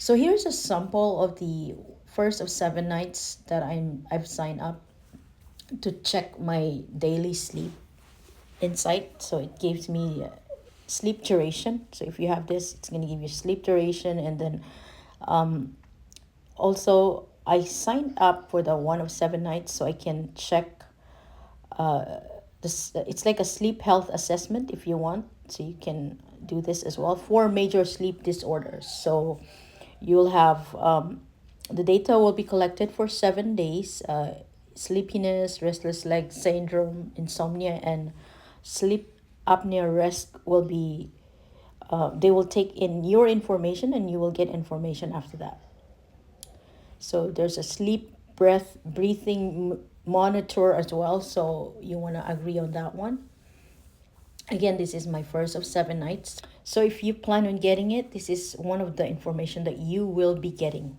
So here's a sample of the first of 7 nights that I've signed up to check my daily sleep insight. So it gives me sleep duration. So if you have this, it's going to give you sleep duration. And then also I signed up for the one of 7 nights so I can check this. It's like a sleep health assessment if you want. So you can do this as well for major sleep disorders. So you'll have the data will be collected for 7 days. Sleepiness, restless leg syndrome, insomnia, and sleep apnea risk will be. They will take in your information, and you will get information after that. So there's a sleep breathing monitor as well. So you want to agree on that one. Again, this is my first of 7 nights. So if you plan on getting it, this is one of the information that you will be getting.